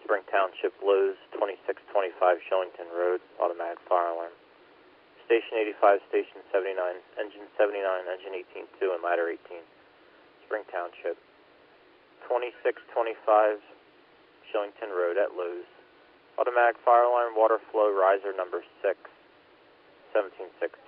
Spring Township, Lowe's, 2625 Shillington Road, automatic fire alarm. Station 85, Station 79, Engine 79, Engine 18-2, and Ladder 18, Spring Township. 2625 Shillington Road at Lowe's. Automatic fire alarm, water flow riser number 6, 1760.